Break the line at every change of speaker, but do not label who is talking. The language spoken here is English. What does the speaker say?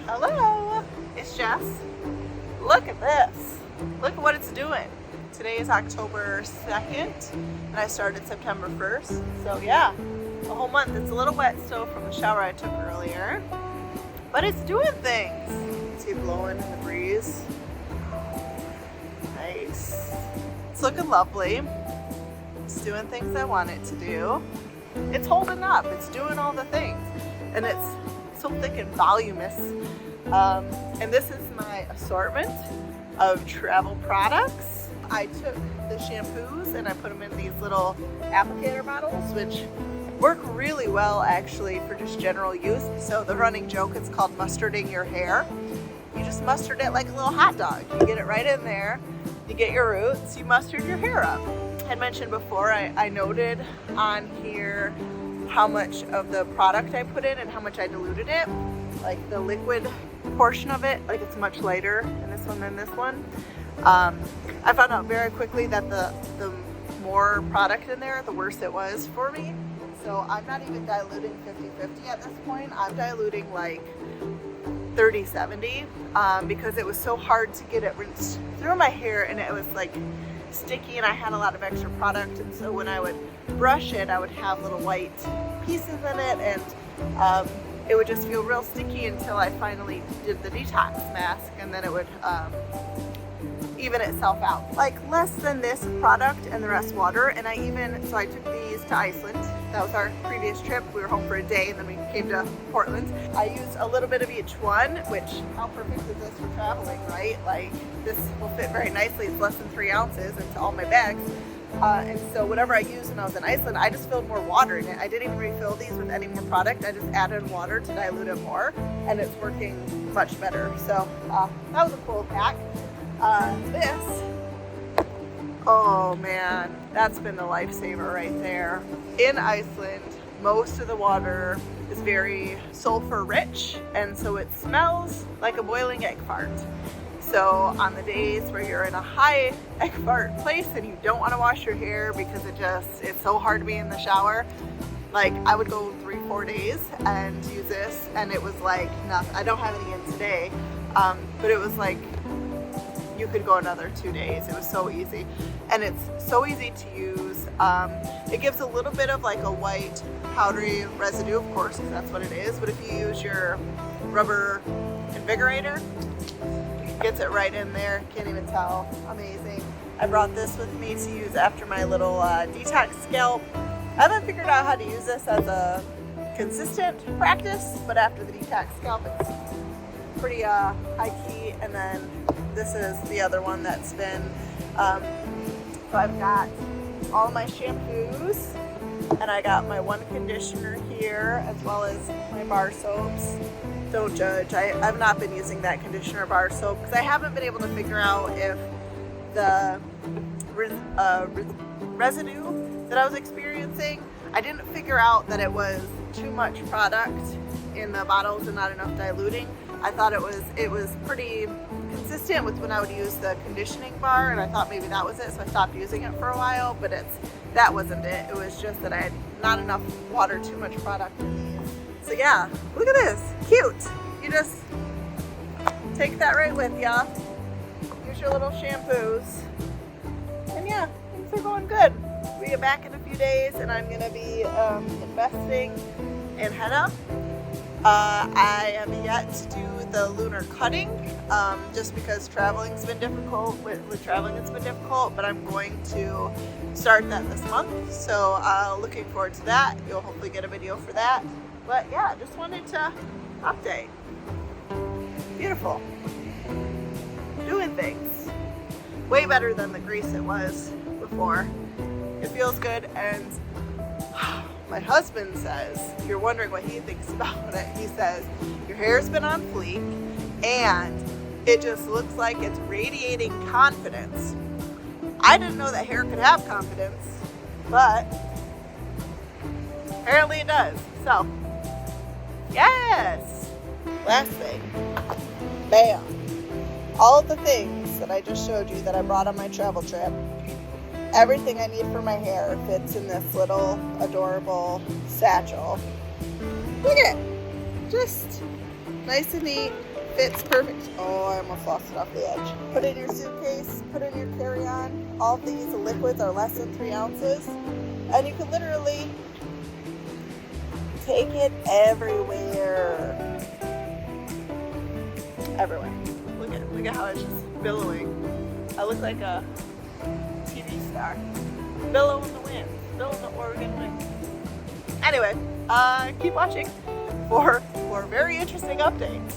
Hello, it's Jess. Look at this. Look at what it's doing. Today is October 2nd and I started September 1st. So yeah, a whole month. It's a little wet still from the shower I took earlier, but it's doing things. See it blowing in the breeze. Nice. It's looking lovely. It's doing things I want it to do. It's holding up. It's doing all the things. And it's so thick and voluminous. And this is my assortment of travel products. I took the shampoos and I put them in these little applicator bottles, which work really well actually for just general use. So the running joke, it's called mustarding your hair. You just mustard it like a little hot dog. You get it right in there, you get your roots, you mustard your hair up. I mentioned before, I noted on here how much of the product I put in and how much I diluted it. Like the liquid portion of it, like it's much lighter in this one than this one. I found out very quickly that the more product in there, the worse it was for me. So I'm not even diluting 50-50 at this point. I'm diluting like 30-70 because it was so hard to get it rinsed through my hair, and it was like sticky, and I had a lot of extra product, and so when I would brush it I would have little white pieces in it, and it would just feel real sticky until I finally did the detox mask, and then it would even itself out. Like less than this product and the rest water. And so I took these to Iceland. That was our previous trip. We were home for a day and then we came to Portland. I used a little bit of each one, which how perfect is this for traveling, right? Like this will fit very nicely. It's less than 3 ounces into all my bags. And so whatever I used when I was in Iceland, I just filled more water in it. I didn't even refill these with any more product. I just added water to dilute it more, and it's working much better. So that was a cool hack. This, oh man, that's been the lifesaver right there. In Iceland, most of the water is very sulfur rich, and so it smells like a boiling egg fart. So on the days where you're in a high egg fart place and you don't want to wash your hair because it's so hard to be in the shower, like I would go 3-4 days and use this, and it was like nothing. I don't have any in today, but it was like you could go another 2 days. It was so easy, and it's so easy to use. It gives a little bit of like a white powdery residue, of course, because that's what it is, but if you use your rubber invigorator, it gets it right in there. Can't even tell. Amazing. I brought this with me to use after my little detox scalp. I haven't figured out how to use this as a consistent practice, but after the detox scalp, it's pretty high key. And then this is the other one that's been, so I've got all my shampoos, and I got my one conditioner here, as well as my bar soaps. Don't judge. I've not been using that conditioner bar soap because I haven't been able to figure out if the residue that I was experiencing, I didn't figure out that it was too much product in the bottles and not enough diluting. I thought it was pretty consistent with when I would use the conditioning bar, and I thought maybe that was it, so I stopped using it for a while, but that wasn't it. It was just that I had not enough water, too much product in these. So yeah, look at this, cute. You just take that right with ya. Use your little shampoos, and yeah, things are going good. We get back in a few days, and I'm gonna be investing in henna. I have yet to do the lunar cutting, just because traveling's been difficult. With traveling, it's been difficult, but I'm going to start that this month. So looking forward to that. You'll hopefully get a video for that. But yeah, just wanted to update. Beautiful. Doing things. Way better than the grease it was before. It feels good, and my husband says, if you're wondering what he thinks about it, he says, your hair's been on fleek, and it just looks like it's radiating confidence. I didn't know that hair could have confidence, but apparently it does. So, yes! Last thing, bam! All the things that I just showed you that I brought on my travel trip everything I need for my hair fits in this little adorable satchel. Look at it, just nice and neat, fits perfect. Oh, I almost lost it off the edge. Put it in your suitcase, put it in your carry-on. All of these liquids are less than 3 ounces, and you can literally take it everywhere. Everywhere. Look at how it's just billowing. I look like a TV star. Billow in the wind. Billow in the Oregon wind. Anyway, keep watching for very interesting updates.